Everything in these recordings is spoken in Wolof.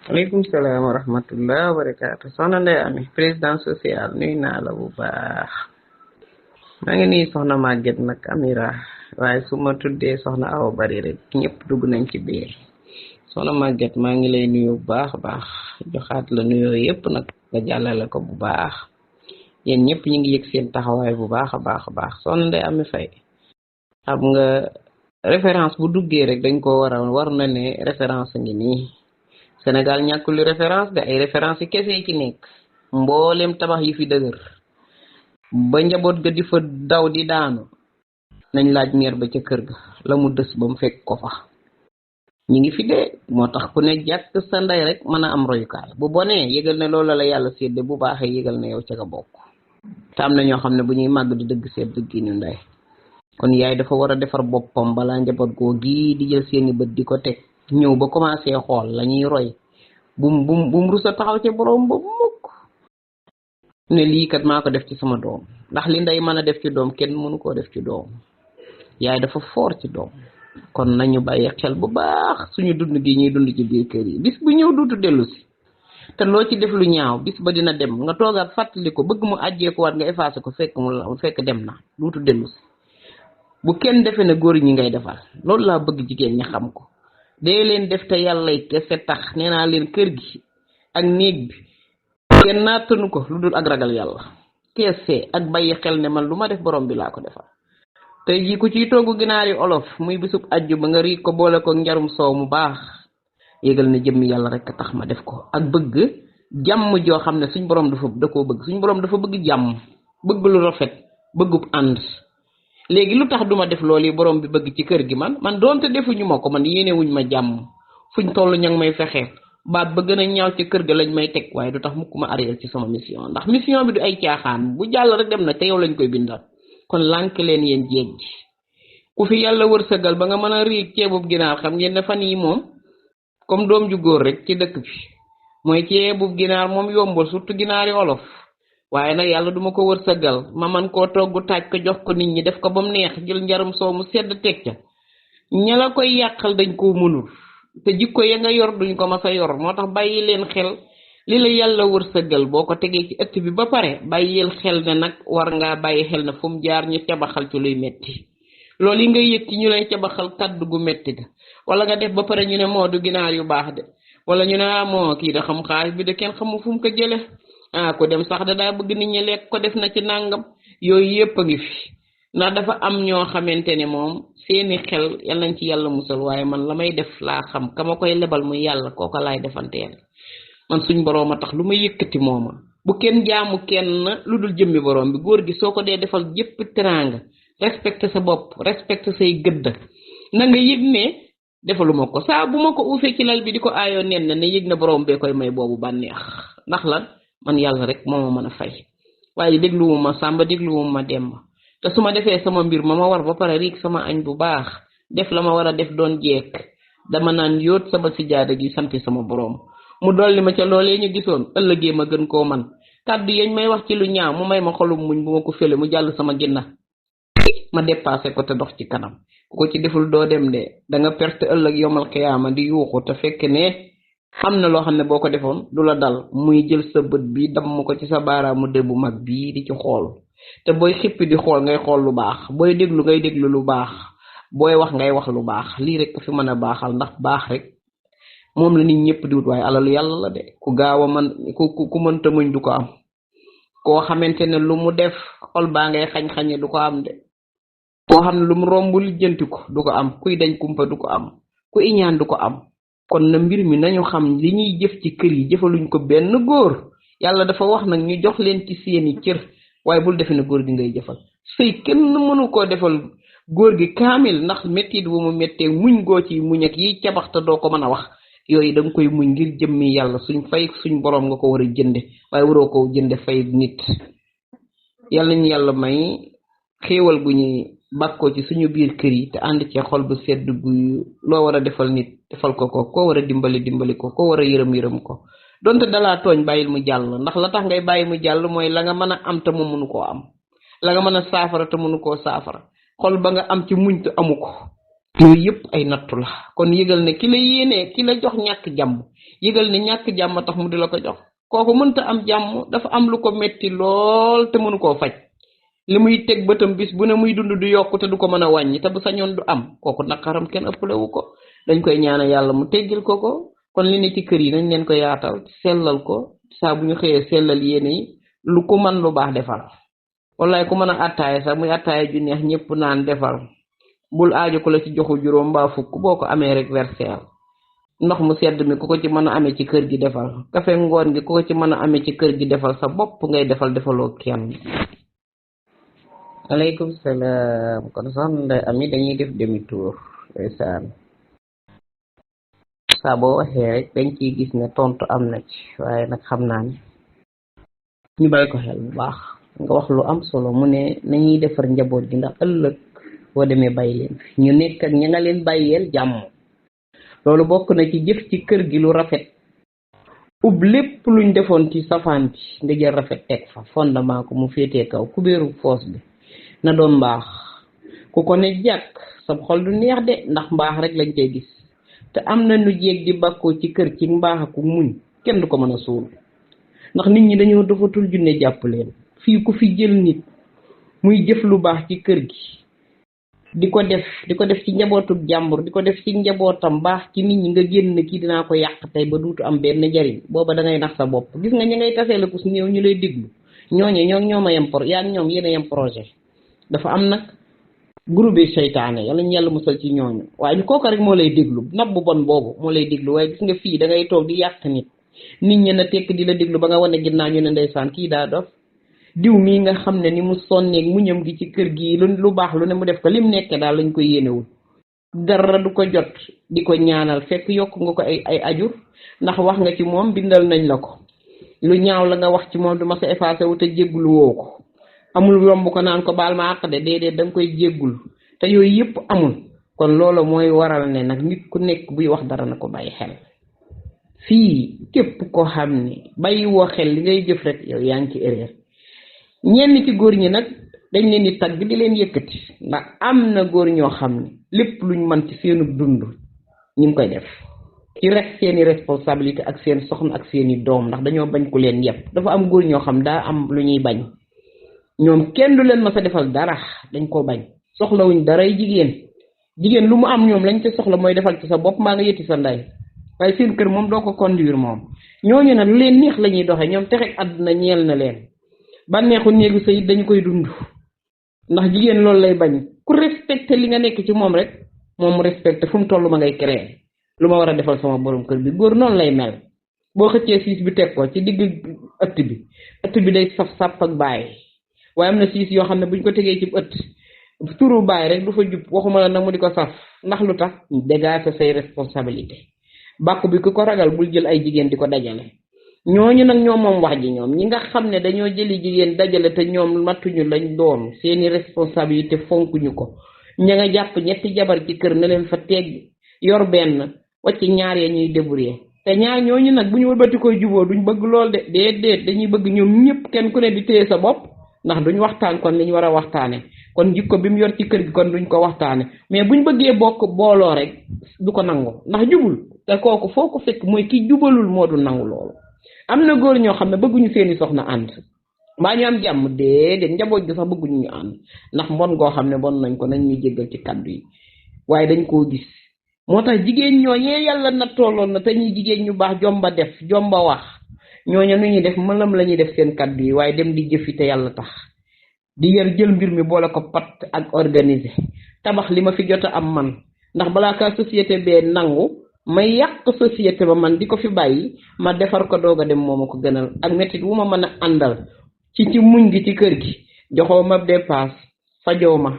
Waalaikum salam wa rahmatullahi wa barakatuh. Soxna Ndeye Amy président social nuyu naa la bu baax. maa ngi nuyu soxna Maguette nag Amira waaye su ma tuddee soxna Awa Bari rek ñëpp dugg nañ ci biir. soxna Maguette maa ngi lay nuyu bu baax a baax joxaat la nuyoo yëpp nag nga jàllale ko bu baax yéen ñëpp ñu ngi yëg seen taxawaay bu baax a baax soxna Ndeye Amy Faye xam nga référence bu duggee rek dañ ko war na ne référence ngi nii. Sénégal ñàkkul référence de ay référence yi kese ci nekk mboolem tabax yi fi dëgër ba njaboot ga di fa daw di daanu nañ laaj meer ba ca kër ga la mu dës ba mu fekk ko fa ñi ngi fi de moo tax ku ne jàkk sa ndey rek mën a am royukaay bu bonee yëgal ne loolu la yàlla sédde bu baaxee yëgal ne yow ca nga bokk te am na ñoo xam ne bu ñuy màgg di dëgg seet dëgg ñu ndey kon yaay dafa war a defar boppam balaa njaboot goo gii di jël seeni bët di ko teg ñëw ba commencé xool la ñuy roy bum rusa taxaw ci borom ba mukk ne lii kat maa ko def ci sama doom ndax li nday mën a def ci doom kenn mënu koo def ci doom yaay dafa foor ci doom kon nañu bàyyi xel bu baax suñu dund gi ñuy dund ci biir kër yi bis bu ñëw duutu dellu si te loo ci def lu ñaaw bis ba dina dem nga toogaat fàttali ko bëgg mu àjjee ko waat nga effacé ko fekk dem na duutu dellu si bu kenn defe ne góor ñi ngay defal loolu laa bëgg jigéen ñi xam ko dee leen def te yàllay kese tax nee naa leen kër gi ak néeg bi kenn naatanu ko lu dul ak ragal yàlla kese ak bàyyi xel ne man lu ma def borom bi laa ko defal tey jii ku ciy togg ginaari olof muy bisub ajju ba nga riig ko boole ko njarum soow mu baax yégal ne jëmmi yàlla rek tax ma def ko ak bëgg jàmm joo xam ne suñ borom da koo bëgg suñ borom dafa bëgg jàmm bëgg lu rafet bëggub ànd léegi lu tax duma def loolu yi borom bi bëgg ci kër gi man doonte defuñu ma ko man yéene wuñ ma jàmm fuñ toll ña ngi may fexe baat ba gën a ñaaw ci kër ga lañ may teg waaye du tax mukk ma arrière ci sama mission ndax mission bi du ay caaxaan bu jàll rek dem na te yow lañ koy bindal kon lànk leen yéen jéeg ji ku fi yàlla wërsëgal ba nga mën a riig ceebub ginaar xam ngeen ne fan yi moom comme doom ju góor rek ci dëkk bi mooy ceebub ginaar moom yombul surtout ginaari olof waaye nag yàlla duma ko wërsëgal ma man koo togg taaj ko jox ko nit ñi def ko ba mu neex jël njarum soow mu sedd teg ca ña la koy yàqal dañ koo mënul te jikko ya nga yor duñ ko mas a yor moo tax bàyyi leen xel li la yàlla wërsëgal boo ko tegee ci ëtt bi ba pare bàyyil xel ne nag war ngaa bàyyi xel ne fu mu jaar ñu cabaxal ci luy metti loolu yi ngay yëg ci ñu lay cabaxal kaddu gu metti ga wala nga def ba pare ñu ne moo du ginaar yu baax de wala ñu ne moo kii da xam xaalis bi de kenn xamu fu mu ko jële ko dem sax da daa bëgg nit ñi lekk ko def na ci nàngam yooyu yëpp a ngi fi ndax dafa am ñoo xamante ne moom seeni xel yal nañ ci yàlla musal waaye man la may def laa xam ka ma koy lebal muy yàlla kooka laay defanteel man suñ boroom a tax lu ma yëkkati mooma bu kenn jaamu kenn lu dul jëmmi boroom bi góor gi soo ko dee defal jëpp teraanga respecté sa bopp respecté say gëdd na nga yëg ne defaluma ko saa bu ma ko uufee ci lal bi di ko aayoo nen ne yëg na boroom bee koy may boobu bànneex ndax lan man yàlla rek moo ma mën a fay waaye dégluwuma sàmba dégluwuma demba te su ma defee sama mbir ma war ba pare riig sama añ bu baax def la ma war a def doon jekk dama naan yóot sama sijaada gi santi sama boroom mu dolli ma ca loolee ñu gisoon ëllëgee ma gën koo man kàddu yañ may wax ci lu ñaaw mu may ma xolum muñ bu ma ko fële mu jàll sama ginna ma dépassé ko te dox ci kanam ku ko ci deful doo dem de da nga perte ëllëg yomal xiyaama di yuuxu te fekk ne am na loo xam ne boo ko defoon du la dal muy jël sa bët bi damm ko ci sa baaraamu dër bu mag bii di ci xool te booy xippi di xool ngay xool lu baax booy déglu ngay déglu lu baax booy wax ngay wax lu baax lii rek fi mën a baaxal ndax baax rek moom la nit ñëpp di wut waaye alalu yàlla la de ku gaaw a man ku mënta muñ du ko am koo xamante ne lu mu def xol baa ngay xañ-xañe du ko am de koo xam ne lu mu romb lijjanti ko du ko am kuy dañ kumpa du ko am ku iñaan du ko am kon na mbir mi nañu xam li ñuy jëf ci kër yi jëfaluñ ko benn góor yàlla dafa wax nag ñu jox leen ci seeni cër waaye bul defe ne góor gi ngay jëfal sëy kenn mënu koo defal góor gi kaamil ndax mettit bu mu mettee muñ goo ci muñ ak yiy cabaxta doo ko mën a wax yooyu da nga koy muñ ngir jëmmi yàlla suñ fay suñ borom nga ko war a jënde waaye waroo ko jënde fay nit yàlla ñu yàlla may xéewal gu ñuy bàkkoo ci suñu biir kër yi te ànd ci xol bu sedd gu loo war a defal nit defal ko koo war a dimbali ko koo war a yërëm ko donte dalaa tooñ bàyyil mu jàll ndax la tax ngay bàyyi mu jàll mooy la nga mën a am te mu mënu koo am la nga mën a saafara te mënu koo saafara xol ba nga am ci muñ te amu ko yooyu yëpp ay nattu la kon yëgal ne ki la yéenee ki la jox ñàkk jàmm yëgal ne ñàkk jàmm tax mu di la ko jox kooku mënta am jàmm dafa am lu ko metti lool te mënu koo faj li muy teg bëtam bis bu ne muy dund du yokku te du ko mën a wàññi te bu sañoon du am kooku naqaram kenn ëppalewu ko dañ koy ñaanal yàlla mu teggil ko ko kon li ne ci kër yi nañ leen ko yaatal sellal ko saa bu ñu xëyee sellal yéene yi lu ko mën lu baax defal wallaay ku mën a attaaya sax muy attaaya ju neex ñëpp naan defal bul aajo ko la ci joxu juróom mbaa fukk boo ko amee rek verseel ndox mu sedd mi ku ko ci mën a amee ci kër gi defal kafe ngoon gi ku ko ci mën a amee ci kër gi defal sa bopp ngay defaloo kenn. aleykum salaam kon soxna Ami dañuy def demi tour ndeysaan saa boo waxee rek dañ ciy gis ne tontu am na ci waaye nag xam naa ne ñu bàyyi ko xel bu baax nga wax lu am solo mu ne nañuy defar njaboot gi ndax ëllëg boo demee bàyyi leen fi ñu nekk ak ña nga leen bàyyeel jàmm loolu bokk na ci jëf ci kër gi lu rafet ub lépp luñ defoon ci safaan bi nga jël rafet teg fa fondement ko mu féetee kaw kubéeru foos bi na doon mbaax ku ko ne jàkk sab xol du neex de ndax mbaax rek lañ cey gis te am na nu jéeg di bakkoo ci kër ci mbaax ak muñ kenn du ko mën a suul ndax nit ñi dañoo dofatul junne jàpp leen fii ku fi jël nit muy jëf lu baax ci kër gi di ko def ci njabootu jàmbur di ko def ci njabootam baax ci nit ñi nga génn kii dinaa ko yàq tey ba duutu am benn njariñ booba da ngay nax sa bopp gis nga ñi ngay taseela kus néew ñu lay déglu ñooñe ñoom a yem yaa ñoom yéen a yem projet dafa am nag groupe seytaane yàlla ñu yàlla musal ci ñooñu waaye kooku rek moo lay déglu nab bu bon boobu moo lay déglu waaye gis nga fii da ngay toog di yàq nit ñi na tekk di la déglu ba nga wane ginnaaw ñu ne ndeysaan kii daa dof diw mii nga xam ne ni mu sonneeg mu ñëm gi ci kër gi lu baax lu ne mu def ko lim nekke daal lañ koy yéenewul dara du ko jot di ko ñaanal fekk yokk nga ko ay ajur ndax wax nga ci moom bindal nañ la ko lu ñaaw la nga wax ci moom du ma sa effacé wu te jéggulu woo ko amul yomb ko naan ko baal ma àq de déedéet da nga koy jéggul te yooyu yëpp amul kon loolu mooy waral ne nag nit ku nekk buy wax dara na ko bàyyi xel fii képp ko xam ne bàyyi woo xel li ngay jëf rek yow yaa ngi ci erreur ñenn ci góor ñi nag dañ leen di tagg di leen yëkkati ndax am na góor ñoo xam ne lépp luñ mën ci seenu dund ñu ngi koy def ci rek seeni responsabilité ak seen soxna ak seeni doom ndax dañoo bañ ku leen yëpp dafa am góor ñoo xam daa am lu ñuy bañ ñoom kenn du leen ma sa defal dara dañ ko bañ soxlawuñ daray jigéen lu mu am ñoom lañ ca soxla mooy defal ci sa bopp maa nga yëtti sa ndey waaye seen kër moom doo ko conduire moom ñooñu nag lu leen neex la ñuy doxee ñoom texeg àdduna ñeel na leen bànneexu néegu sëy dañu koy dund ndax jigéen loolu lay bañ ku respecté li nga nekk ci moom rek moom mu respecté fu mu toll ma ngay créer lu ma war a defal sama borom kër bi góor noonu lay mel boo xëccee siis bi teg ko ci digg ëtt bi day saf sàpp ak bàyyi waaye am na siis yoo xam ne buñ ko tegee ci ëtt turu bàyyi rek du fa jub waxuma la nag mu di ko saf ndax lu tax dégager say responsabilité bàkku bi ku ko ragal bul jël ay jigéen di ko dajale ñooñu nag ñoom moom wax ji ñoom ñi nga xam ne dañoo jëli jigéen dajale te ñoom matuñu lañ doon seeni responsabilité fonkuñu ko ña nga jàpp ñetti jabar ci kër na leen fa tegg yor benn wacc ñaar ya ñuy débrouiller te ñaar ñooñu nag bu ñu wëlbati koy juboo duñ bëgg lool de déedéet dañuy bëgg ñoom ñëpp kenn ku ne di téye sa bopp ndax duñ waxtaan kon li ñu war a waxtaane kon jikko bi mu yor ci kër gi kon duñ ko waxtaane mais buñ bëggee bokk booloo rek du ko nangu ndax jubul te kooku foo ko fekk mooy ki jubalul moo du nangu loolu am na góor ñoo xam ne bëgguñu seeni soxna ànd mbaa ñu am jàmm déedéet njaboot gi sax bëgguñu ñu ànd ndax mbon goo xam ne bon nañ ko nañ ñu jéggal ci kaddu yi waaye dañ koo gis moo tax jigéen ñooñee yàlla na tolloon na te ñuy jigéen ñu baax jomba def jomba wax ñooñu nu ñuy def mëlam la ñuy def seen kaddu yi waaye dem di jëfi te yàlla tax di yar jël mbir mi boole ko pat ak organiser tabax li ma fi jot a am man ndax balaa kaa société bee nangu may yàq société ba man di ko fi bàyyi ma defar ko doog a dem moo ma ko gënal ak métit wu ma mën a àndal ci muñ gi ci kër gi joxoo ma dépasse fajoo ma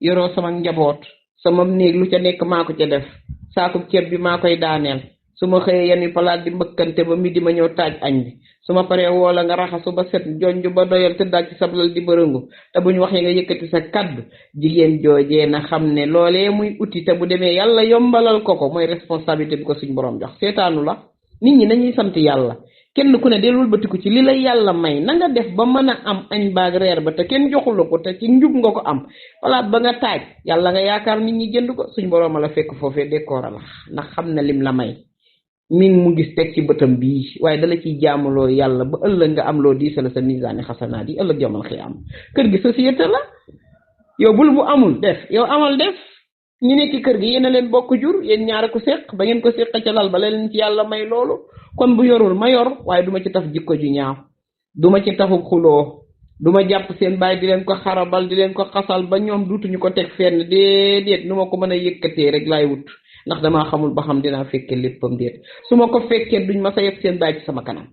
yoroo sama njaboot sama néeg lu ca nekk maa ko ca def saakub ceeb bi maa koy daaneel su ma xëyee yenn palaat di mbëkkante ba midi ma ñëw taaj añ bi su ma paree woo la nga raxasu ba set jonju ba doyal tëddaal ci sablal di bërëngu te bu ñu waxee nga yëkkati sa kaddu jigéen joojee na xam ne loolee muy uti te bu demee yàlla yombalal ko mooy responsabilité bi ko suñ borom jox seetaanu la nit ñi nañuy sant yàlla kenn ku ne del wëlbatiku ci li la yàlla may na nga def ba mën a am añ baag reer ba te kenn joxu la ko te ci njub nga ko am palaat ba nga taaj yàlla nga yaakaar nit ñi jënd ko suñ borom la fekk foofee décoora la ndax xam na lim la may min mu gis teg ci bëtam bii waaye dala ciy jaamuloo yàlla ba ëllëg nga am loo diisal sa misaani xasanaat yi ëllëg yomal xiyaam kër gi société la yow bul bu amul def yow amal def ñi nekk ci kër gi yéen a leen bokk jur yéen ñaare ko séq ba ngeen ko séq ca lal ba leen ci yàlla may loolu kon bu yorul ma yor waaye duma ci taf jikko ju ñaaw duma ci tafu xuloo duma jàpp seen baay di leen ko xarabal di leen ko xasal ba ñoom duutuñu ko teg fenn déedéet nu ma ko mën a yëkkatee rek laay wut ndax damaa xamul ba xam dinaa fekkee léppam déet su ma ko fekkee duñ ma sa yëg seen baay ci sama kanam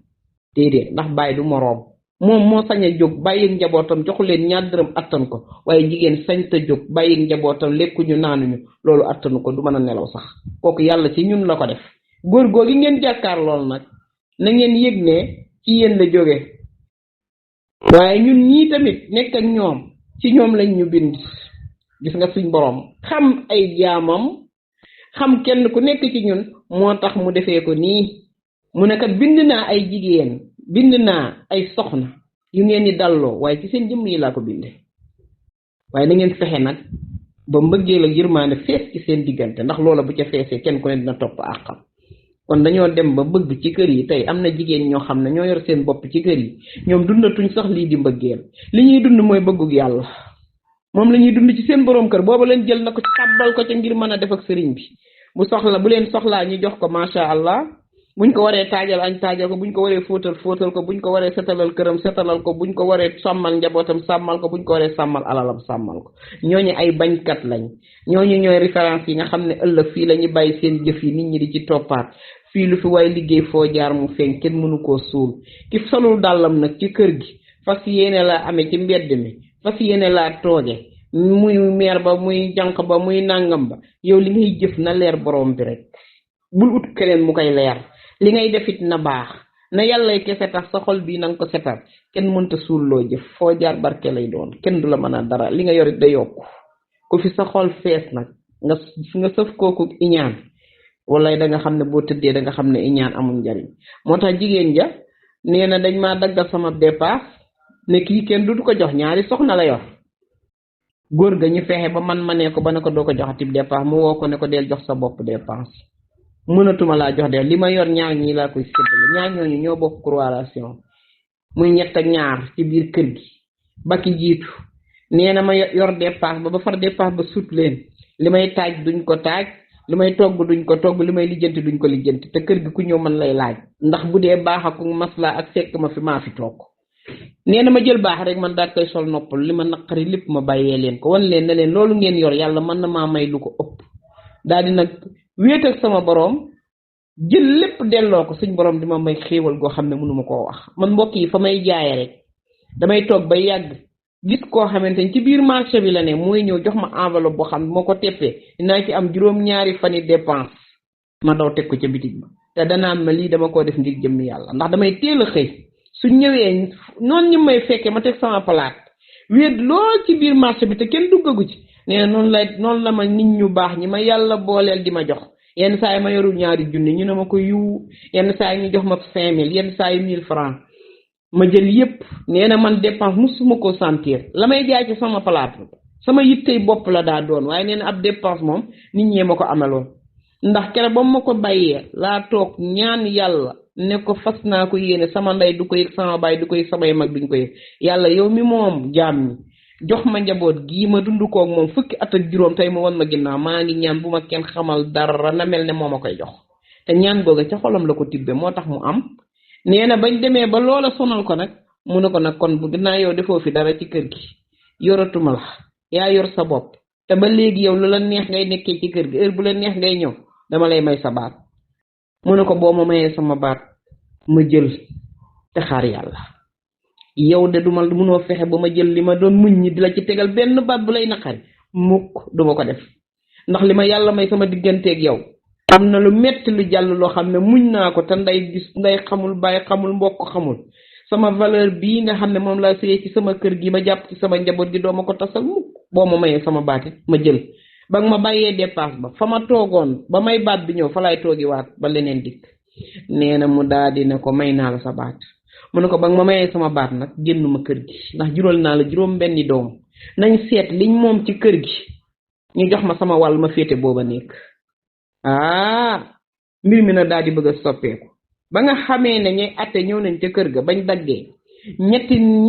déedéet ndax baay du moroom moom moo sañ a jóg bàyyi njabootam joxu leen ñaar dërëm attan ko waaye jigéen sañ ta jóg bàyyi njabootam lekkuñu naanuñu loolu attanu ko du mën a nelaw sax kooku yàlla ci ñun la ko def góor googi ngeen jàkkaar lool nag na ngeen yëg ne ci yéen la jóge waaye ñun ñii tamit nekk ak ñoom ci ñoom lañ ñu bind gis nga suñ borom xam ay jaamam xam kenn ku nekk ci ñun moo tax mu defee ko nii mu ne kat bind naa ay jigéen bind naa ay soxna yu ngeen di dalloo waaye ci seen jëmm yi laa ko binde waaye da ngeen fexe nag ba mbëggeel ak yërmaande fees ci seen diggante ndax loola bu ca feesee kenn ku ne dina topp àqam kon dañoo dem ba bëgg ci kër yi tey am na jigéen ñoo xam ne ñoo yor seen bopp ci kër yi ñoom dundatuñ sax lii di mbëggeel li ñuy dund mooy bëggug yàlla moom la ñuy dund ci seen borom kër booba leen jël na ko tàbbal ko ca ngir mën a def ak sëriñ bi bu leen soxlaa ñu jox ko macha allah buñ ko waree taajal añ taajal ko buñ ko waree fóotal ko buñ ko waree setalal këram setalal ko buñ ko waree sàmmal njabootam sàmmal ko buñ ko waree sàmmal alalam sàmmal ko ñooñu ay bañkat lañ ñooñu ñooy référence yi nga xam ne ëllëg fii la ñu bàyyi seen jëf yi nit ñi di ci toppaat fii lu fi waaye liggéey foo jaar mu feeñ kenn mënu koo suul ki solul dàllam nag ci kër gi fas yéene la amee ci mbedd mi fas yéene laa tooge muy meer ba muy jànq ba muy nàngam ba yow li ngay jëf na leer borom bi rek bul ut keneen mu koy leer li ngay defit na baax na yàllay kese tax sa xol bii na nga ko setal kenn mënta suul loo jëf foo jaar barke lay doon kenn du la mën a dara li nga yorit da yokku ku fi sa xol fees nag nga sëf kooku iñaan wala da nga xam ne boo tëddee da nga xam ne iñaan amul njariñ moo tax jigéen ja nee na dañ maa daggal sama dépasse ne kii kenn du ko jox ñaari soxna la yor góor ga ñu fexe ba man manee ko ba ne ko doo ko joxati dépasse mu woo ko ne ko del jox sa bopp dépasse mënatuma laa jox de li ma yor ñaar ñii laa koy séddale ñaar ñooñu ñoo bokk croation muy ñett ak ñaar ci biir kër gi ba ki jiitu nee na ma yor dépasse ba far dépasse ba sut leen li may taaj duñ ko taaj li may togg duñ ko togg li may lijjanti duñ ko lijjanti te kër gi ku ñëw man lay laaj ndax bu dee baax ak maslaa ak fekk ma fi maa fi toog nee na ma jël baax rek man daal koy sol noppal li ma naqari lépp ma bàyyee leen ko wan leen ne leen loolu ngeen yor yàlla mën na maa may lu ko ëpp daal di nag wéet ak sama borom jël lépp delloo ko suñ borom di ma may xéewal goo xam ne mënuma koo wax man mbokk yi fa may jaaye rek damay toog ba yàgg gis koo xamante ni ci biir marché bi la ne mooy ñëw jox ma enveloppe boo xam ne moo ko teppee dinaa ci am juróom-ñaari fani dépense ma daw teg ko ca bitig ba te danaan ma lii dama koo def ngir jëmm yàlla ndax damay teel a xëy su ñëwee noonu ñu may fekkee ma teg sama palaat wéet lool ci biir marché bi te kenn duggagu ci nee na noonu la ma nit ñu baax ñi ma yàlla booleel di ma jox yenn saa yi ma yorul ñaari junni ñu ne ma ko yiw yenn saa yi ñu jox ma 5000 yenn saa yi 1000 francs ma jël yépp nee na man dépense musuma ko sentir la may jaay ci sama palaat sama yittey bopp la daa doon waaye nee na ab dépense moom nit ñee ma ko ameloon ndax kere ba ma ko bàyyee laa toog ñaan yàlla ne ko fas naa ko yéene sama ndey du ko yëg sama baay du ko yëg samay mag duñ ko yëg yàlla yow mi moom jaam ñi jox ma njaboot gii ma dund koog moom fukki at ak juróom tey ma won ma ginnaaw maa ngi ñaan bu ma kenn xamal dara na mel ne moo ma koy jox te ñaan googa ca xolam la ko tibbe moo tax mu am nee na bañ demee ba loola sonal ko nag mu ne ko nag kon bu ginnaaw yow defoo fi dara ci kër gi yoratuma la yaa yor sa bopp te ba léegi yow lu la neex ngay nekkee ci kër gi heure bu la neex ngay ñëw dama lay may sa baat mu ne ko boo ma mayee sama baat ma jël te xaar yàlla yow de duma mënoo fexe ba ma jël li ma doon muñ ñi di la ci tegal benn baat bu lay naqari mukk duma ko def ndax li ma yàlla may sama digganteeg yow am na lu metti lu jàll loo xam ne muñ naa ko te nday gis nday xamul bàyyi xamul mbokk xamul sama valeur bii nga xam ne moom laa sëyee ci sama kër gi ma jàpp ci sama njaboot gi dooma ko tasal mukk boo ma mayee sama baat ma jël ba nga ma bàyyee dépasse ba fa ma toogoon ba may baat bi ñëw fa laay toogi waat ba leneen dikk nee na mu daal di ne ko may naa la sa baat mu ne ko ba nga ma mayee sama baat nag génnuma kër gi ndax jural naa la juróom benni doom nañ seet liñ moom ci kër gi ñu jox ma sama wàll ma féete booba nekk mbir mi na daal di bëgg a soppeeku ba nga xamee ne ñay atte ñëw nañ ca kër ga bañ daggee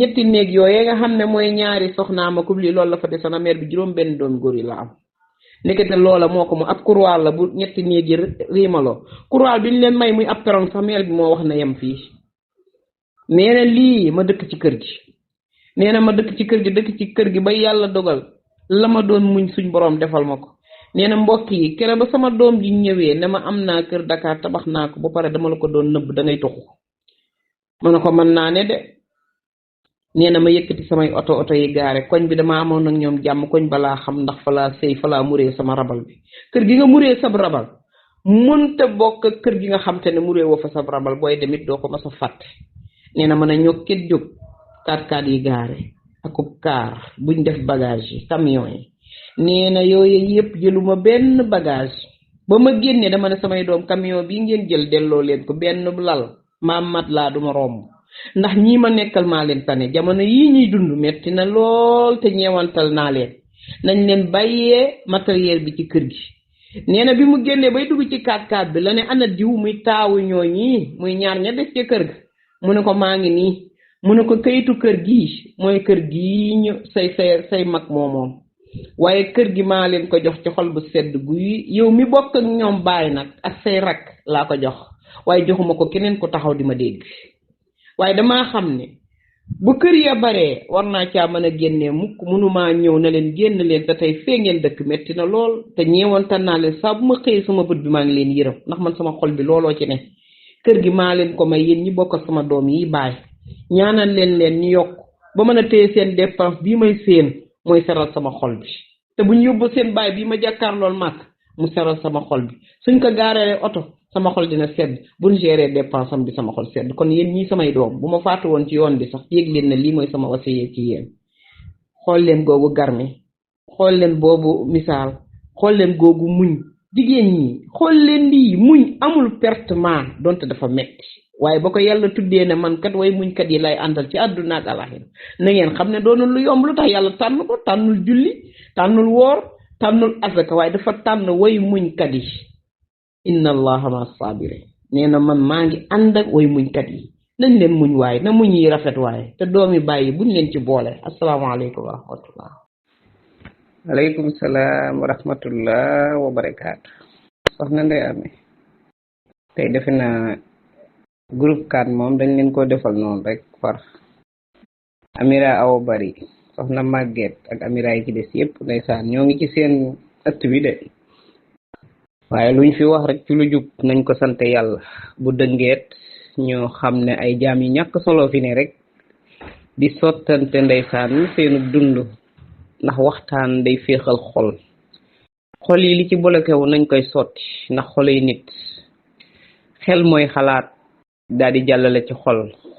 ñetti néeg yooyee nga xam ne mooy ñaari soxnaama ku li loolu la fa desoon mère bi juróom benn doom góor yi la am nekkete loola moo ko mu ab couloir la bu ñetti néeg yi riimaloo couloir bi ñu leen may muy ab perron sax mère bi moo wax na yem fii nee na lii ma dëkk ci kër gi nee na ma dëkk ci kër gi ba yàlla dogal la ma doon muñ suñ borom defal ma ko nee na mbokk yi kere ba sama doom ji ñëwee ne ma am naa kër Dakar tabax naa ko ba pare dama la ko doon nëbb da ngay toxu ma ne ko mën naa ne de nee na ma yëkkati samay oto yi gaare koñ bi dama amoon nag ñoom jàmm koñ balaa xam ndax fa laa sëy fa laa muree sama rabal bi kër gi nga muree sab rabal mënta bokk kër gi nga xam te ne muree woo fa sab rabal booy demit doo ko mas a fàtte nee na mën a ñokket jóg 4x4 yi gaare akub kaar buñ def bagage yi camion yi nee na yooyu yëpp jëluma benn bagage ba ma génnee dama ne samay doom camion bii ngeen jël delloo leen ko benn lal maam mat laa duma romb ndax ñii ma nekkal maa leen tane jamono yii ñuy dund metti na lool te ñeewantal naa leen nañ leen bàyyee matériel bi ci kër gi nee na bi mu génnee bay dugg ci 4x4 bi la ne ana diw muy taawu ñoo ñii muy ñaar ña des ca kër ga mu ne ko maa ngi nii mu ne ko kayitu kër gii mooy kër gii ñu say mag moomoom waaye kër gi maa leen ko jox ci xol bu sedd guy yow mi bokk ak ñoom baay nag ak say rak laa ko jox waaye joxuma ko keneen ko taxaw di ma dégg waaye damaa xam ne bu kër ya baree war naa caa mën a génnee mukk mënumaa ñëw na leen génn leen te tey fee ngeen dëkk metti na lool te ñeewantal naa leen saa bu ma xëyee sama bët bi maa ngi leen yërëm ndax man sama xol bi looloo ci ne kër gi maa leen ko may yéen ñi bokk ak sama doom yi baay ñaanal leen ñu yokk ba mën a téye seen dépense bii may seen mooy seral sama xol bi te bu ñu yóbbu seen baay bii ma jàkkaar lool màkk mu seral sama xol bi suñ ko gaaree oto sama xol dina sedd buñ gérer dépense am bi sama xol sedd kon yéen ñii samay doom bu ma faatu woon ci yoon bi sax yéeg leen ne lii mooy sama wasiye ci yéen xool leen googu garmi xool leen boobu misaal xool leen googu muñ jigéen ñi xool leen lii muñ amul pertement donte dafa metti waaye ba ko yàlla tuddee ne man kat way muñkat yi lay àndal ci àdduna ak alaxira na ngeen xam ne doonul lu yomb lu tax yàlla tànn ko tànnul julli tànnul woor tànnul asaka waaye dafa tànn way muñkat yi inna allaha ma sabirin nee na man maa ngi ànd ak way muñkat yi nañ leen muñ waaye na muñ yi rafet waaye te doomi bàyyi buñ leen ci boole asalaamaaleykum wa rahmatullah aleykum salaam wa rahmatullah wa barakaatu soxna Ndeye Amy tey defe naa groupe 4 moom dañ leen ko defal noonu rek far Amira Awa Bari soxna Maguette ak Amira yi ci des yëpp ndeysaan ñoo ngi ci seen ëtt bi de waaye luñ fi wax rek ci lu jub nañ ko sant yàlla bu dëngeet ñoo xam ne ay jaam yi ñàkk solo fi ne rek di sottante ndeysaan seenu dund ndax waxtaan day féexal xol yi li ci bolokewu nañ koy sotti ndax xolay nit xel mooy xalaat daal di jàllale ci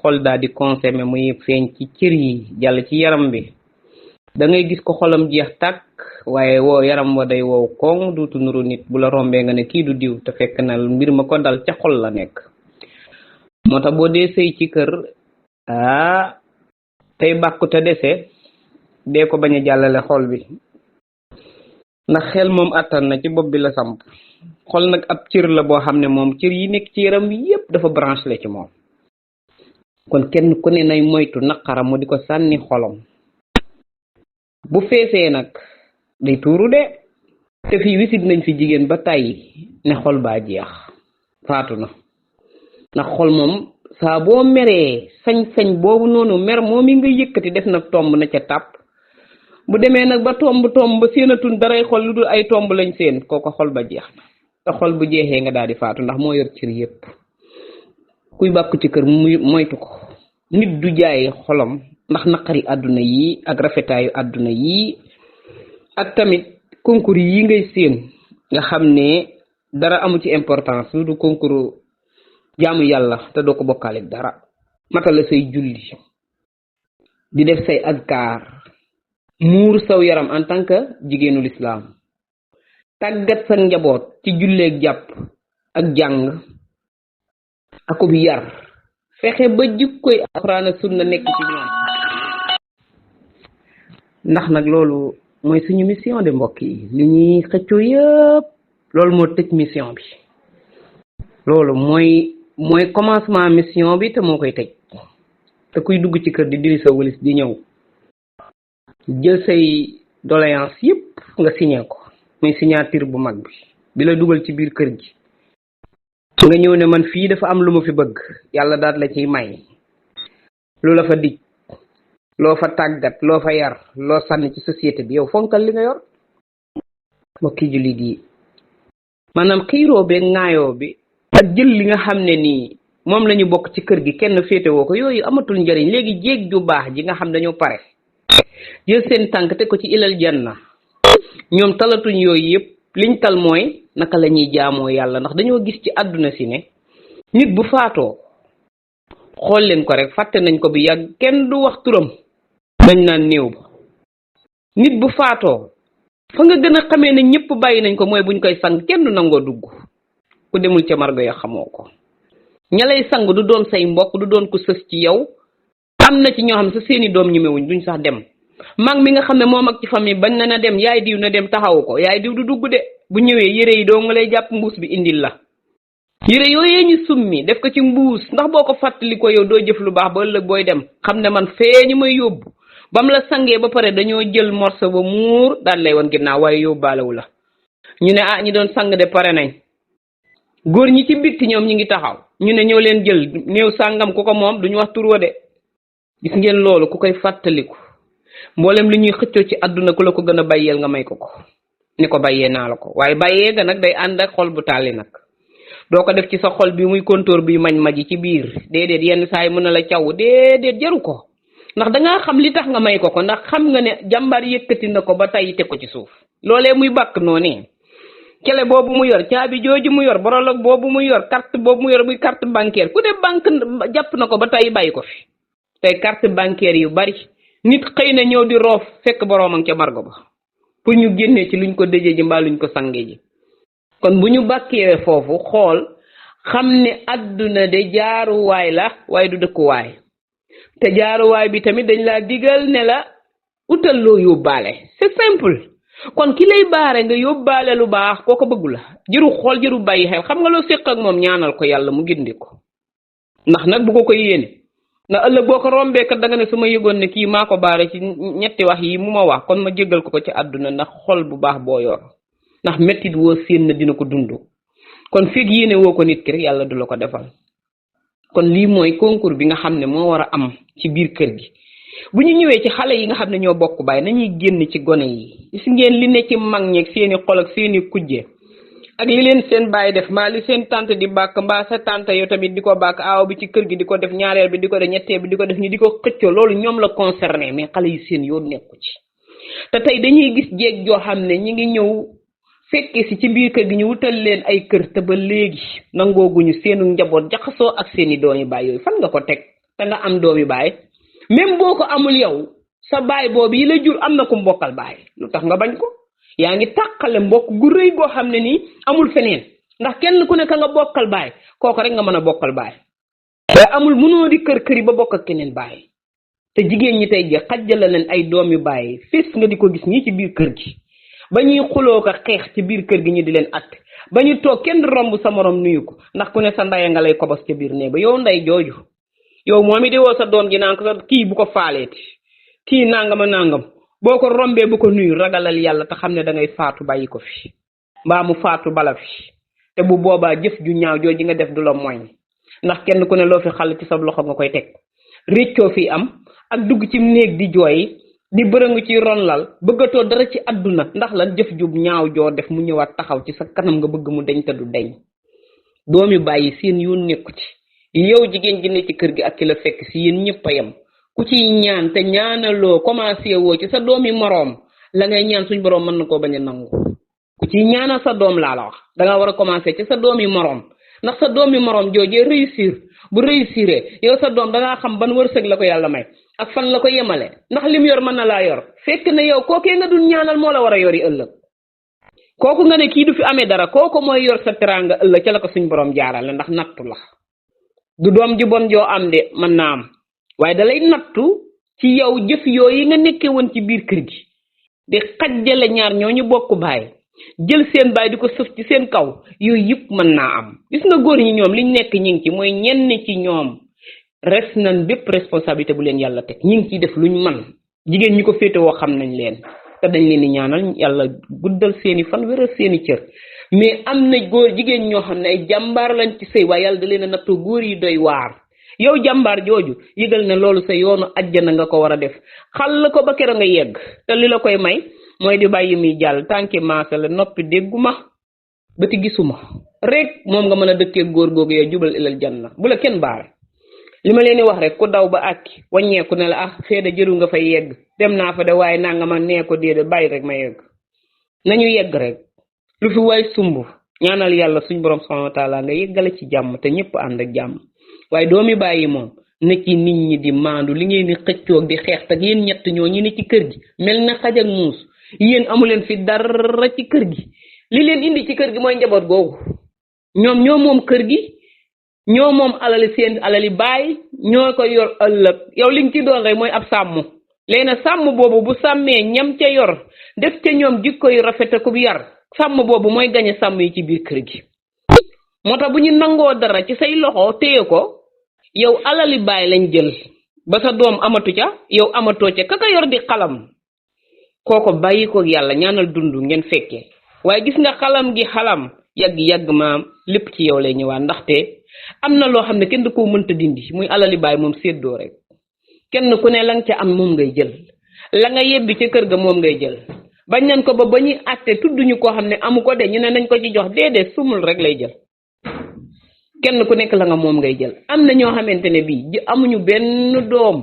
xol daal di consommer muy feeñ ci cër yi jàll ci yaram bi da ngay gis ko xolam jeex tàkk waaye woo yaram wa day wow koŋ duutu nuru nit bu la rombee nga ne kii du diw te fekk na mbir ma ko dal ca xol la nekk moo tax boo dee sëy ci kër tey bàkku te dese dee ko bañ a jàllale xol bi ndax xel moom attan na ci bopp bi la samp xol nag ab cër la boo xam ne moom cër yi nekk ci yaram bi yépp dafa branche la ci moom kon kenn ku ne nay moytu naqaram mu di ko sànni xolam bu feesee nag day tuuru de te fii wisit nañ fi jigéen ba tàyyi ne xol baa jeex faatu na ndax xol moom saa boo meree sañ-sañ boobu noonu mer moom yi nga yëkkati def nag tomb na ca tàpp bu demee nag ba tomb ba séenatun daray xol lu dul ay tomb lañ seen kooko xol ba jeex na te xol bu jeexee nga daal di faatu ndax moo yor cër yépp kuy bàkku ci kër moytu ko nit du jaay xolam ndax naqari àdduna yi ak rafetaayu àdduna yi ak tamit concours yi ngay séen nga xam ne dara amu ci importance lu du concours jaamu yàlla te doo ko bokkaale dara matala say julli di def say azkar muur saw yaram en tant que jigéenu lislaam tàggat sa njaboot ci julleeg jàpp ak jàng akub yar fexe ba jikkoy alxuraan ak sunna nekk ci ñoom ndax nag loolu mooy suñu mission de mbokk yi li ñuy xëccoo yëpp loolu moo tëj mission bi loolu mooy commencement mission bi te moo koy tëj te kuy dugg ci kër di diri sa walis di ñëw jël say doléance yépp nga signé ko muy signature bu mag bi la dugal ci biir kër gi nga ñëw ne man fii dafa am lu ma fi bëgg yàlla daal la ciy may lu la fa dig loo fa tàggat loo fa yar loo sànni ci société bi yow fonkal li nga yor mbokki jullit yi maanaam xiiroo beeg ŋaayoo bi ak jël li nga xam ne nii moom la ñu bokk ci kër gi kenn féetewoo ko yooyu amatul njariñ léegi jéeg ju baax ji nga xam dañoo pare jël seen tànk te ko ci ilal janna ñoom talatuñ yooyu yëpp liñ tal mooy naka la ñuy jaamoo yàlla ndax dañoo gis ci àdduna si ne nit bu faatoo xool leen ko rek fàtte nañ ko bi yàgg kenn du wax turam dañ naan néew ba nit bu faatoo fa nga gën a xamee ne ñëpp bàyyi nañ ko mooy buñ koy sang kenn du nangoo dugg ku demul ca margo ya xamoo ko ña lay sang du doon say mbokk du doon ko sës ci yow am na ci ñoo xam ne sa seeni doom ñemewuñ duñ sax dem mag mi nga xam ne moom ak ci famille bañ na dem yaay diw na dem taxawu ko yaay diw du dugg de bu ñëwee yére yi doo nga lay jàpp mbuus bi indil la yére yooyee ñu summi def ko ci mbuus ndax boo ko fàttali ko yow doo jëf lu baax ba ëllëg booy dem xam ne man fee ñu may yóbbu bam la sangee ba pare dañoo jël morceau ba muur daal lay woon ginnaaw waaye yóbbaalewu la ñu ne ñi doon sang de pare nañ góor ñi ci bitti ñoom ñi ngi taxaw ñu ne ñoo leen jël néew sàngam ku ko moom duñu wax tur wa de gis ngeen loolu ku koy fàttaliku mboolem li ñuy xëccoo ci àdduna ku la ko gën a bàyyeel nga may ko ni ko bàyyee naa la ko waaye bàyyee ga nag day ànd ak xol bu tàlli nag doo ko def ci sa xol bi muy kontóor bi maji ci biir déedéet yenn saa yi mën na la caw déedéet jaru ko ndax dangaa xam li tax nga may ko ndax xam nga ne jàmbaar yëkkati na ko ba tey teg ko ci suuf loolee muy bàkk noonu kele boobu mu yor caabi jooju mu yor borolog boobu mu yor carte boobu mu yor muy carte bancaire ku ne banque jàpp na ko ba tey bàyyi ko fi tey carte bancaire yu bari nit xëy na ñëw di roof fekk boroomam ca margo ba pour ñu génnee ci luñ ko dëjee ji mbaa luñ ko sange ji kon bu ñu bàkkee foofu xool xam ne àdduna de jaaruwaay la waaye du dëkkuwaay te jaaruwaay bi tamit dañ laa digal ne la utal loo yóbbaale c'est simple kon ki lay baare nga yóbbaale lu baax kooko bëggu la jëru xool jëru bàyyi xel xam nga loo séq ak moom ñaanal ko yàlla mu gindi ko ndax nag bu ko yéene na ëllëg boo ko rombee kat da nga ne su ma yëgoon ne kii maa ko baare ci ñetti wax yi mu ma wax kon ma jéggal ko ci àdduna ndax xol bu baax boo yor ndax mettit woo séen na dina ko dund kon fekk yéene woo ko nit ki rek yàlla du la ko defal kon lii mooy concours bi nga xam ne moo war a am ci biir kër gi bu ñu ñëwee ci xale yi nga xam ne ñoo bokk baay nañuy génn ci gone yi gis ngeen li ne ci mag ñeeg seeni xol ak seeni kujje ak li leen seen baay def mbaa li seen tante di bàkk mbaa sa tante yow tamit di ko bàkk aaw bi ci kër gi di ko def ñaareel bi di ko def ñetteel bi di ko def ñu di ko xëccoo loolu ñoom la concerné mais xale yi seen yoon nekku ci te tey dañuy gis jéeg joo xam ne ñi ngi ñëw fekke si ci biir kër gi ñu wutal leen ay kër te ba léegi nangooguñu seenu njaboot jaxasoo ak seeni doomi baay yooyu fan nga ko teg te nga am doomi baay même boo ko amul yow sa baay boobu yi la jur am na ku mbokkal baay lu tax nga bañ ko yaa ngi tàqale mbokk gu rëy goo xam ne nii amul feneen ndax kenn ku ne ka nga bokkal baay kooku rek nga mën a bokkal baay te amul mënoo di kër yi ba bokk ak keneen baay te jigéen ñi tey ji xajjala leen ay doomi baay fis nga di ko gis ñii ci biir kër gi ba ñuy xuloo ko xeex ci biir kër gi ñu di leen att ba ñu toog kenn romb sa morom nuyu ko ndax ku ne sa ndaya nga lay kobos ca biir nee ba yow nday jooju yow moom it di woo sa doom ji naan ko sa kii bu ko faaleeti kii nangama nangam boo ko rombee bu ko nuyu ragalal yàlla te xam ne da ngay faatu bàyyi ko fi mbaa mu faatu bala fi te bu boobaa jëf ju ñaaw jooju nga def du la moñ ndax kenn ku ne loo fi xal ci sa loxo nga koy teg réccoo fi am ak dugg ci néeg di jooy di bërëngu ci ronlal bëggatoo dara ci àdduna ndax lan jëf ju ñaaw joo def mu ñëwaat taxaw ci sa kanam nga bëgg mu deñ te du deñ doomi bàyyi seen yoon nekku ci yow jigéen ji ne ci kër gi ak ki la fekk si yéen ñëpp a yem ku ciy ñaan te ñaanaloo commencé woo ci sa doomi moroom la ngay ñaan suñ boroom mën na koo bañ a nangu ku ciy ñaanal sa doom laa la wax danga war a commencé ci sa doomi moroom ndax sa doomi moroom joojee réussir bu réussiree yow sa doom dangaa xam ban wërsëg la ko yàlla may ak fan la ko yemale ndax lim yor mën na laa yor fekk na yow kookee nga dul ñaanal moo la war a yori ëllëg kooku nga ne kii du fi amee dara kooku mooy yor sa teraanga ëllëg ca la ko suñ boroom jaarale ndax nattu la du doom ji bon joo am de mën naa am waaye da lay nattu ci yow jëf yooyu nga nekkee woon ci biir kër gi di xajjale ñaar ñooñu bokk baay jël seen baay di ko sëf ci seen kaw yooyu yëpp mën naa am gis nga góor ñi ñoom liñ nekk ñi ngi ci mooy ñenn ci ñoom res nañ bépp responsabilité bu leen yàlla teg ñi ngi ciy def luñ man jigéen ñi ko féetewoo xam nañ leen te dañ leen di ñaanal yàlla guddal seeni fan wéral seeni cër mais am na góor jigéen ñoo xam ne ay jàmbaar lañ ci sëy waaye yàlla da leen a nattoo góor yi doy waar yow jàmbaar jooju yëgal ne loolu sa yoonu ajjana nga ko war a def xal ko ba kero nga yegg te li la koy may mooy di bàyyi muy jàll tànki maasa la noppi dégguma bëti gisuma rek moom nga mën a dëkkee góor googu yow jubal ilal janna bu la kenn baare li ma leen di wax rek ku daw ba àkki wàññeeku ne la ah feeda jëru nga fay yegg dem naa fa de waaye nanga ma nee ko déedéet bàyyi rek ma yegg nañu yegg rek lu fi waay sumb ñaanal yàlla suñ borom subhanahu wa taala nga yeggale ci jàmm te ñëpp ànd ak jàmm waaye doomi bàyyi moom na ci nit ñi di maandu li ngeen di xëccoog di xeex tak yéen ñett ñoo ñi ne ci kër gi mel na xaj ak muus yéen amuleen fi dara ci kër gi li leen indi ci kër gi mooy njaboot googu ñoom ñoo moom kër gi ñoo moom alali seen alali baay ñoo ko yor ëllëg yow li nga ci doon rek mooy ab sàmm léena sàmm boobu bu sàmmee ñam ca yor def ca ñoom jikko yu rafet ak bu yar sàmm boobu mooy gañe sàmm yi ci biir kër gi moo tax bu ñu nangoo dara ci say loxo téye ko yow alali baay lañ jël ba sa doom amatu ca yow amatoo ca kaka yor di xalam kooko bàyyi ko yàlla ñaanal dund ngeen fekkee waaye gis nga xalam gi xalam yàgg maam lépp ci yow lay ñëwaat ndaxte am na loo xam ne kenn da koo mënta dindi muy alali baay moom séddoo rek kenn ku ne la nga ca am moom ngay jël la nga yebbi ca kër ga moom ngay jël bañ nañ ko ba ñuy àtte tudduñu koo xam ne amu ko de ñu ne nañ ko ci jox déedéet sumul rek lay jël kenn ku nekk la nga moom ngay jël am na ñoo xamante ne bii amuñu benn doom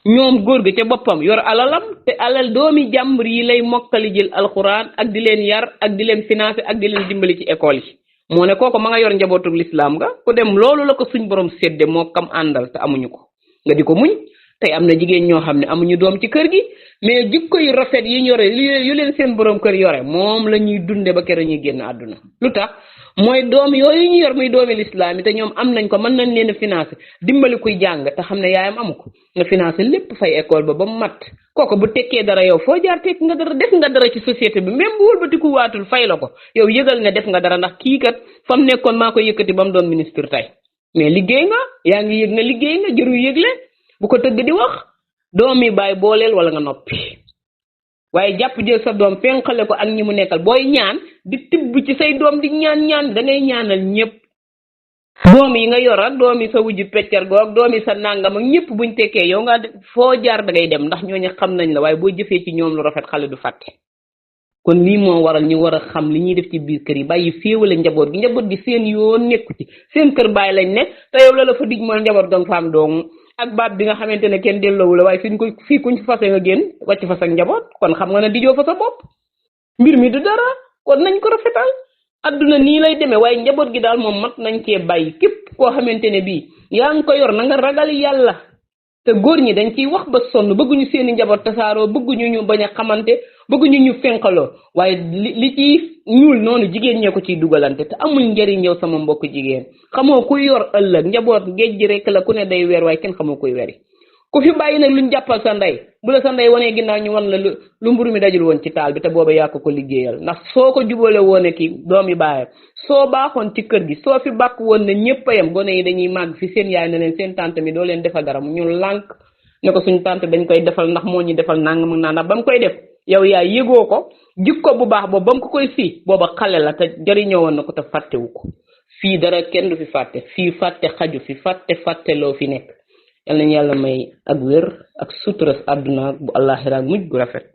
ñoom góor ga ca boppam yor alalam te alal doomi jàmbur yi lay mokkali jël alxuraan ak di leen yar ak di leen financer ak di leen dimbali ci école yi moo ne kooku ma nga yor njabootu lislaam nga ku dem loolu la ko suñ borom sédde moo kam àndal te amuñu ko nga di ko muñ tey am na jigéen ñoo xam ne amuñu doom ci kër gi mais jikko yu rafet yi ñore yu leen seen borom kër yore moom la ñuy dunde ba keroog ñuy génn àdduna lu tax mooy doom yooyu ñu yor muy doomi lislaam yi te ñoom am nañ ko mën nañ leen a financer dimbali kuy jàng te xam ne yaayam amu ko nga financer lépp fay école ba mu mat kooku bu tekkee dara yow foo jaar tekk nga dara def nga dara ci société bi même bu wëlbatiku waatul fay la ko yow yëgal ne def nga dara ndax kii kat fa mu nekkoon maa ko yëkkati ba mu doon ministre tey mais liggéey nga yaa ngi yëg nga liggéey nga jëru yëgle bu ko tëgg di wax doomi baay booleel wala nga noppi waaye jàpp jël sa doom fenqale ko ak ñi mu nekkal booy ñaan di tibb ci say doom di ñaan da ngay ñaanal ñëpp doom yi nga yor ak doom yi sa wujju peccar goog doom yi sa nangam ak ñëpp buñ tekkee yow nga foo jaar da ngay dem ndax ñooñu xam nañ la waaye boo jëfee ci ñoom lu rafet xale du fàtte kon lii moo waral ñu war a xam li ñuy def ci biir kër yi bàyyi féewale njaboot gi seen yoon nekku ci seen kër bàyyi lañ ne te yow la fa dig mooy njaboot ga nga fa am dong ak baat bi nga xamante ne kenn delloowu la waaye fii kuñ fase nga génn wàcc fa sa njaboot kon xam nga ne dijoo fa sa bopp mbir mi du dara kon nañ ko rafetal adduna nii lay demee waaye njaboot gi daal moom mat nañ cee bàyyi képp koo xamante ne bii yaa ngi ko yor na nga ragal yàlla te góor ñi dañ ciy wax ba sonn bëgguñu seeni njaboot tasaaroo bëgguñu ñu bañ a xamante bëgguñu ñu fenqaloo waaye li ci ñuul noonu jigéen ñee ko ciy dugalante te amul njëriñ yow sama mbokk jigéen xamoo kuy yor ëllëg njaboot géej gi rek la ku ne day weer waaye kenn xamoo kuy weri ku fi bàyyi nag luñ jàppal sa ndey bu la sa ndey wanee ginnaaw ñu wan la lu mburu mi dajul woon ci taal bi te booba yaa ko liggéeyal ndax soo ko jubale woone ki doomi baayam soo baaxoon ci kër gi soo fi bàkk woon ne ñëpp a yem gone yi dañuy màgg fi seen yaay ne leen seen tante mi doo leen defal dara ñu lànk ne ko suñ tante dañ koy defal ndax moo ñu defal nangam ak ndax ba mu koy def yow yaa yëgoo ko jikko bu baax boobu ba mu ko koy fii booba xale la te jariñoo woon na ko te fàttewu ko fii dara kenn du fi fàtte fii fàtte xaju fi fàtte loo fi nekk yal nañu yàlla may ak wér ak suturas àdduna bu àllaaxira mujj gu rafet